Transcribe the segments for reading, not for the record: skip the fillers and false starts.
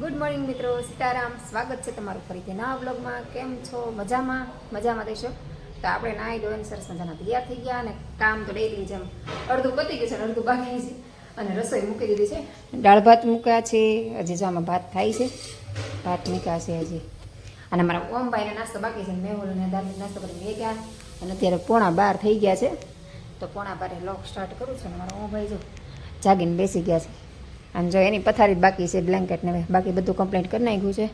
Good morning મિત્રો, સીતારામ. સ્વાગત છે તમારું ફરીથી નવા વ્લોગમાં. કેમ છો? મજામાં દેશો. તો આપણે નાહી ધોઈને સરસ મજાના તૈયાર થઈ ગયા અને કામ તો ડેલી જેમ અડધું પતી ગયું છે અને અડધું બાકી છે અને રસોઈ મૂકી દીધી છે. દાળ ભાત મૂક્યા છે, હજી જો આમાં ભાત થાય છે, ભાત મૂક્યા છે હજી. અને મારા ઓમભાઈને નાસ્તો બાકી છે, મેહુલ અને દાદી નાસ્તો કરીને લઈ ગયા અને અત્યારે 11:15 થઈ ગયા છે. તો 11:15 લોક સ્ટાર્ટ કરું છું અને મારા ઓમભાઈ જો જાગીને બેસી ગયા છે. અને જો એની પથારી જ બાકી છે, બ્લેન્કેટ ને બાકી બધું કમ્પ્લીટ કરી નાખ્યું છે.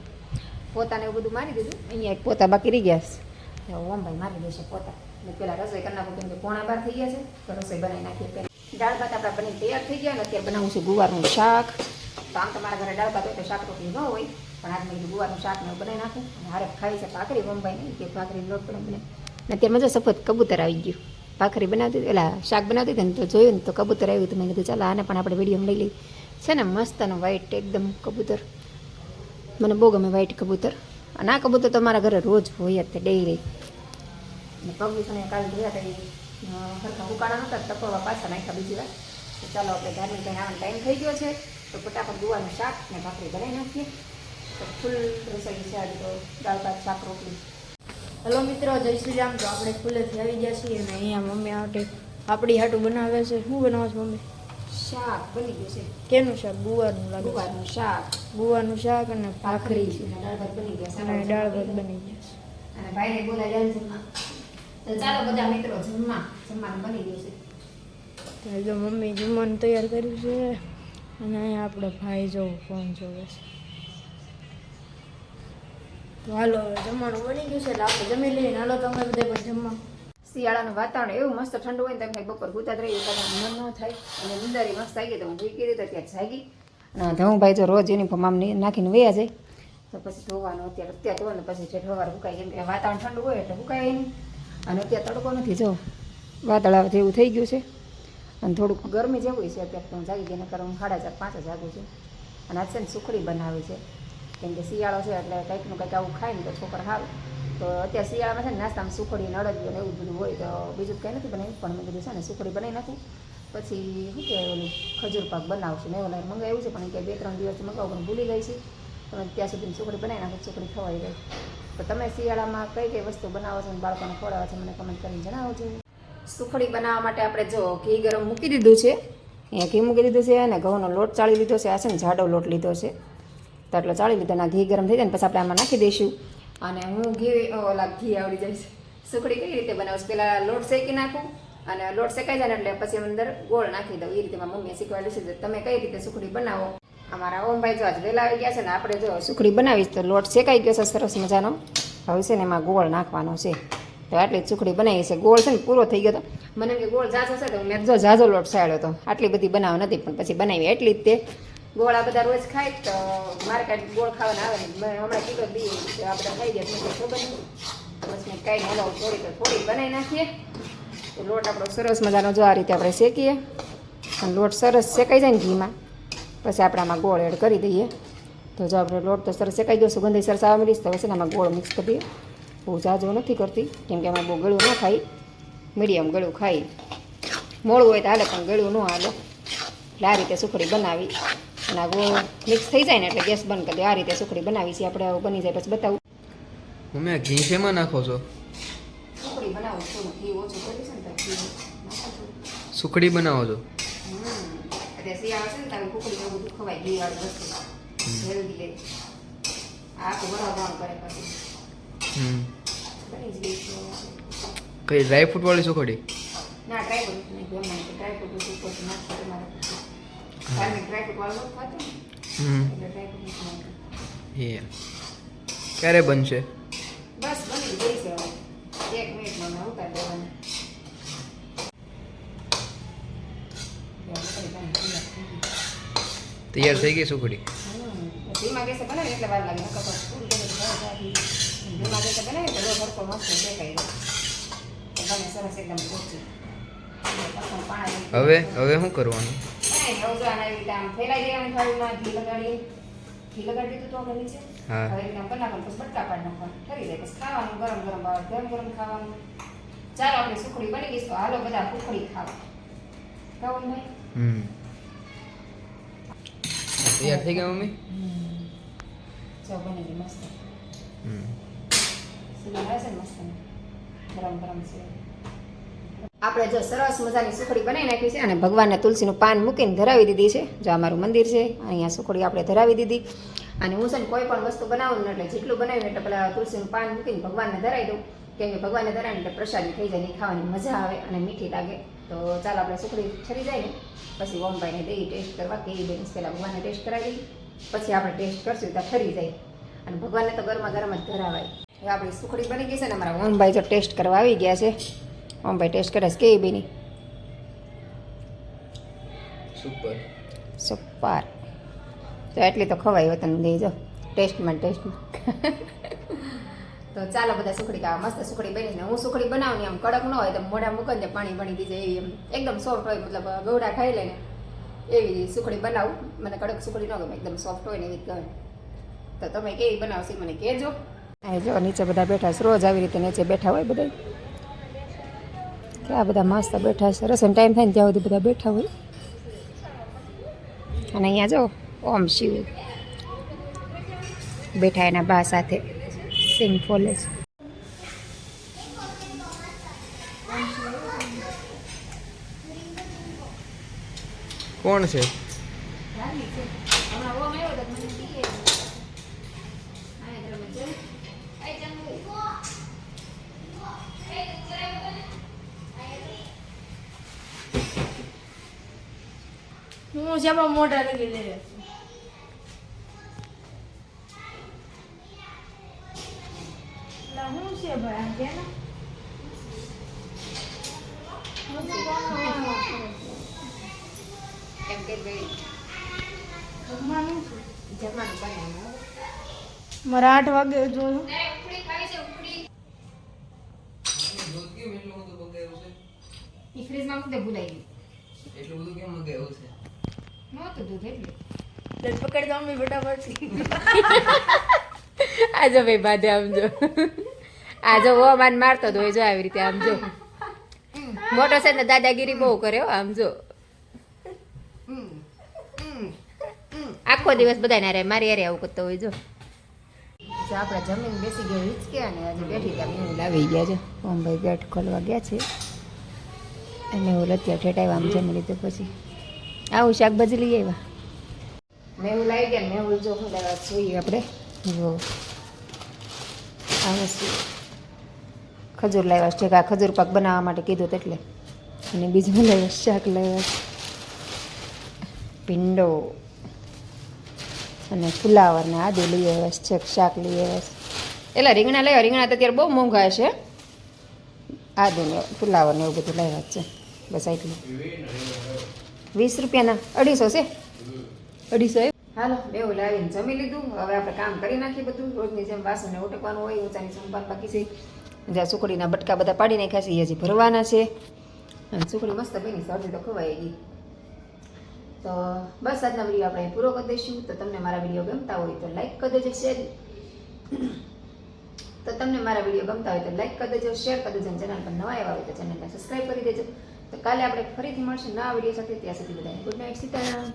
પોતાને એવું બધું મારી દીધું, અહીંયા એક પોતા બાકી રહી ગયા છે. ઓમભાઈ મારી દેશે પોતા. એટલે પહેલાં રસોઈ કરી નાખું, કેમ કે 11:15 થઈ ગયા છે તો રસોઈ બનાવી નાખીએ. પહેલાં દાળ ભાત આપણા બની તૈયાર થઈ ગયા અને અત્યારે બનાવું છું ગુવારનું શાક. તો આમ તમારા ઘરે દાળ ભાત હોય તો શાક રોટલી ન હોય, પણ આજ મેં ગુવારનું શાક ને એવું બનાવી નાખું. અને હારે ખાઈ છે ભાખરી. ઓમભાઈ કે ભાખરી લોટ પણ બને. અને અત્યારે મજા સફેદ કબૂતર આવી ગયું. ભાખરી બનાવતી એટલે શાક બનાવતી હતી ને તો જોયું ને તો કબૂતર આવ્યું. તો મેં કીધું ચાલો આને પણ આપણે વિડીયો લઈ લઈ. છે ને મસ્તનું વ્હાઈટ એકદમ કબૂતર, મને બહુ ગમે વ્હાઈટ કબૂતર. અને આ કબૂતર તો મારા ઘરે રોજ હોય જ તે ડેરી. અને પગલું કાલે જોયા હતા સરખા ઉકાળા નહોતા, તપવા પાછા નાખ્યા બીજી વાર. તો ચાલો આપણે ધાર્મિક ભાઈ આવવાનો ટાઈમ થઈ ગયો છે તો ફટાફટ ગુવાનું શાક ને ભાખરી બનાવી નાખીએ. તો ફૂલ રસોઈ છે આજે તો, દાળ ભાત શાક રોટલી. હેલો મિત્રો, જય શ્રી રામ. તો આપણે ફૂલેથી આવી ગયા છીએ અને અહીંયા મમ્મી આવટે આપણી હાટું બનાવે છે. શું બનાવો છો મમ્મી? શાક બની ગયું છે. કેનું શાક? ગુવારનું લાગે. ગુવારનું શાક, ગુવારનું શાક અને ભાખરી છે અને દાળ ભાત બની ગયા છે. અને દાળ ભાત બની ગયા છે. અને ભાઈને બોલાવ્યા જમવા. તો ચાલો બધા મિત્રો જમવાનું બની ગયું છે. તો જો મમ્મી જમવાનું તૈયાર કર્યું છે અને અહીંયા આપણો ભાઈ જો ફોન જોવે છે. તો હાલો હવે જમવાનું બની ગયું છે એટલે આપણે જમી લઈએ. હાલો તમે બધા પણ જમવા. શિયાળાનું વાતાવરણ એવું મસ્ત ઠંડુ હોય ને તમે બપોર ગુતા જ રહી મન ન થાય. અને નિંદારી મસ્ત આવી ગઈ તો હું ભૂઈ કરી તો ત્યાં જાગી. અને ધમુભાઈ જો રોજ યુનિફોર્મ આમ નાખીને વયા જાય તો પછી ધોવાનું અત્યારે ધોવાનું પછી જે સવારે સુકાય, કેમ કે વાતાવરણ ઠંડુ હોય એટલે સુકાય નહીં. અને અત્યારે તડકો નથી, જો વાદળા જેવું થઈ ગયું છે અને થોડુંક ગરમી જેવું છે અત્યારે. તો હું જાગી ગઈ, નકર હું 4:30-5 જાગું છું. અને આજ છે ને સુખડી બનાવી છે, કેમ કે શિયાળો છે એટલે કંઈકનું કંઈક આવું ખાય ને તો છોકરા સારું. તો અત્યારે શિયાળામાં છે ને નાસ્તામાં સુખડી ને અડદિયું ને એવું બધું હોય તો બીજું કંઈ નથી બનાવ્યું, પણ મેં કીધું છે ને સુખડી બનાવી નાખું. પછી શું કે ઓલું ખજૂર પાક બનાવશું ને એવું મંગાવ્યું છે, પણ કે 2-3 દિવસથી મંગાવું પણ ભૂલી ગઈ છે. પણ ત્યાં સુધી સુખડી બનાવી નાખું, સુખડી ખવાઈ ગઈ. તો તમે શિયાળામાં કઈ કઈ વસ્તુ બનાવો છો અને બાળકોને ખવડાવો છો મને કમેન્ટ કરીને જણાવજો. સુખડી બનાવવા માટે આપણે જો ઘી ગરમ મૂકી દીધું છે, અહીંયા ઘી મૂકી દીધું છે અને ઘઉંનો લોટ ચાળી લીધો છે. આ છે ને જાડો લોટ લીધો છે તો એટલો ચાળી લીધો. ના ઘી ગરમ થઈ જાય ને પછી આપણે આમાં નાખી દઈશું. અને હું ઘી આવડી જાય છે. સુખડી કઈ રીતે બનાવું? પહેલાં લોટ શેકી નાખું અને લોટ શેકાઈ જાય ને એટલે પછી અંદર ગોળ નાખી દઉં. એ રીતે મારી મમ્મીએ શીખવાડ્યું છે. તમે કઈ રીતે સુખડી બનાવો? અમારા ઓમભાઈ જો આજ વહેલા આવી ગયા છે ને આપણે જો સુખડી બનાવીશ તો લોટ શેકાઈ ગયો છે સરસ મજાનો. હવે છે ને એમાં ગોળ નાખવાનો છે. તો આટલી જ સુખડી બનાવી છે. ગોળ છે ને પૂરો થઈ ગયો હતો, મને કે ગોળ ઝાઝો છે તો મેં જો ઝાઝો લોટ સાળ્યો હતો. આટલી બધી બનાવ નથી પણ પછી બનાવી એટલી જ તે. ગોળ આ બધા રોજ ખાય તો મારે કાંઈ ગોળ ખાવાના આવે ને હમણાં કીધો દઈએ આ બધા ખાઈ ગયા તો ખબર નહીં. બસ મેં કાંઈ હલાવું થોડી બનાવી નાખીએ. તો લોટ આપણો સરસ મજાનો જો આ રીતે આપણે શેકીએ અને લોટ સરસ શેકાઈ જાય ને ઘીમાં પછી આપણે આમાં ગોળ એડ કરી દઈએ. તો જો આપણે લોટ તો સરસ શેકાઈ ગયો, સુગંધી સરસ આવવા મળીશ. તો પછી આમાં ગોળ મિક્સ કરી દઈએ. બહુ ઝાઝો નથી કરતી કેમ કે આમાં બહુ ગળું ન ખાય, મીડિયમ ગળું ખાઈ. મોળું હોય તો હાલે પણ ગળું ન હાલે. એટલે આ રીતે સુખડી બનાવી અને આ ગોળ મિક્સ થઈ જાય ને એટલે ગેસ બંધ કરી દે. આ રીતે સુખડી બનાવી છે આપણે. બની જાય પછી બતાવું. મમ્મી ઘી શેમાં નાખો છો? સુખડી બનાવું છું, ઘી ઓછું કરી છે ને તો ઘી નાખું છું. સુખડી બનાવો છો? અત્યારે શિયાળો છે ને તમે સુખડી એવું બધું ખવાય, ઘી વાળી વસ્તુ હેલ્ધી. આખું વરાવવાનું કરે પછી બની જ ગઈ છે. કઈ ડ્રાયફ્રૂટ વાળી સુખડી? ના ડ્રાયફ્રૂટ નહીં, ડ્રાયફ્રૂટ ઉપર નાખતો તમારે ધાર્મિક ડ્રાયફ્રૂટ વાળું નથી ખાતું એટલે ડ્રાયફ્રૂટ નથી નાખતું. એ ક્યારે બનશે? બસ બની ગઈ છે હવે 1 મિનિટમાં મેં ઉતારી દેવાનું. તૈયાર થઈ ગઈ સુખડી? ધીમા ગેસે બને એટલે વાર લાગે. ધીમા ગેસે બને તો સરખો મસ્ત દેખાય બને સરસ એકદમ પહોંચી. હવે શું કરવાનું? આમ ફેલાઈ દેવાની થાળીમાં ઘી લગાડી દીધું તો આપણે નીચે. હા. હવે એકદમ બનાવવાનું પછી બટકા પાડી નાખવાનું, ઠરી જાય પછી ખાવાનું. ગરમ ખાવાનું. ચાલો આપણે સુખડી બની ગઈ તો હાલો બધા સુખડી ખાવા. કહું ભાઈ તૈયાર થઈ ગયા મમ્મી? સેવ બનેલી મસ્ત હમ. સીધી આવે છે ને મસ્ત ગરમ ગરમ છે. આપણે જો સરસ મજાની સુખડી બનાવી નાખી છે અને ભગવાનને તુલસીનું પાન મૂકીને ધરાવી દીધી છે. જો અમારું મંદિર છે, અહીંયા સુખડી આપણે ધરાવી દીધી. અને હું છે ને કોઈ પણ વસ્તુ બનાવું ને એટલે જેટલું બનાવ્યું એટલે પેલા તુલસીનું પાન મૂકીને ભગવાનને ધરાવી દઉં, કેમ કે ભગવાનને ધરાવીને એટલે પ્રસાદી થઈ જાય ને ખાવાની મજા આવે અને મીઠી લાગે. તો ચાલો આપણે સુખડી ઠરી જાય ને પછી ઓમભાઈને દઈ ટેસ્ટ કરવા, કેવી બની પહેલાં ભગવાનને ટેસ્ટ કરાવી દઈએ, પછી આપણે ટેસ્ટ કરશું ત્યાં ઠરી જાય. અને ભગવાનને તો ગરમા ગરમ જ ધરાવાય. હવે આપણી સુખડી બની ગઈ છે ને, અમારા ઓમભાઈ જો ટેસ્ટ કરવા આવી ગયા છે. ઓમભાઈ ટેસ્ટ કરે છે, કેવી બની? સુપર. સુપર. તો એટલી તો ખવાય તને દેજો ટેસ્ટમાં. તો ચાલો બધા સુખડી ખાવા. મસ્ત સુખડી બની ને હું સુખડી બનાવું ને આમ કડક ન હોય તો મોઢા મૂકે ને પાણી બની દીધે એવી એમ એકદમ સોફ્ટ હોય, મતલબ ગૌડા ખાઈ લે ને એવી સુખડી બનાવું. મને કડક સુખડી ન ગમે, એકદમ સોફ્ટ હોય ને એવી જ ગમે. તો તમે કેવી બનાવશો મને કહેજો. આ જો નીચે બધા બેઠા છે, રોજ આવી રીતે નીચે બેઠા હોય બધા. ક્યાં બધા મસ્ત બેઠા છે, રસોઈનો ટાઈમ થાય ને ત્યાં સુધી બધા બેઠા હોય. અને અહીંયા જો ઓમ શિવ બેઠા એના બા સાથે સિંગ ફોલે છે. કોણ છે? હું જેમાં મોટા લગી લે હું છે ભાઈ આ કે ના એમ કે ભાઈ જમવાનું જમવાનું બનાવ્યું. મારા 8 વાગે જોયું. ઈ ફ્રીજમાં મૂકી દે, ભૂલાઈ ગયું. એટલું બધું કેમ મગાવ્યું છે? નહોતું દૂધ એટલે. દસ પકડ દો મમ્મી ફટાફટ. આજો ભાઈ બાધે આમ જો. આજો વો માન મારતો તો જો આવી રીતે આમ જો. મોટો છે ને દાદાગીરી બહુ કરે હો, આમ જો. આખો દિવસ બધાને અરે મારી અરે આવું કરતો હોય જો. આપણે જમીન બેસી ગયા હિચકે અને આજે બેઠી ત્યાં મેહુલ આવી ગયા છે. ઓમભાઈ ગેટ ખોલવા ગયા છે અને મેહુલ અત્યારે ઠેટાવ્યા આમ જમી લીધું પછી આવું શાકભાજી લઈ આવ્યા. મેહુલ આવી ગયા. મેહુલ જો શું લેવા જોઈએ આપણે જો આ વસ્તુ ખજૂર લાવ્યા છે. આ ખજૂર પાક બનાવવા માટે કીધું તો એટલે. અને બીજું લાવ્યા શાક લાવ્યા ભીંડો અને ફુલાવર ને આદુ લઈ આવ્યા છે. શાક લઈ આવ્યા છે. એટલે રીંગણા લાવ્યા. રીંગણા તો અત્યારે બહુ મોંઘા છે. આદુ ને ફુલાવર ને એવું બધું લાવ્યા છે. બસ એટલું. 20 રૂપિયાના 250 છે. 250. હાલો બેવું લાવીને જમી લીધું. હવે આપણે કામ કરી નાખીએ બધું. રોજની જેમ વાસણને ઉટકવાનું હોય. ઊંચાની સંભાળ બાકી છે. જ્યાં સુખડીના બટકા બધા પાડી નાખ્યા છે એ હજી ભરવાના છે. અને સુખડી મસ્ત બની છે, અડધી તો ખવાઈ ગઈ. તો બસ આજના વિડીયો આપણે પૂરો કરી દઈશું. તો તમને મારા વિડીયો ગમતા હોય તો લાઈક કરી દેજો, શેર કરી દેજો, શેર કરી દેજો. ચેનલ પર નવા આવ્યા હોય તો ચેનલને સબસ્ક્રાઈબ કરી દેજો. તો કાલે આપણે ફરીથી મળશું નવા વિડીયો સાથે. ત્યાં સુધી બધાને ગુડ નાઇટ, સીતારામ.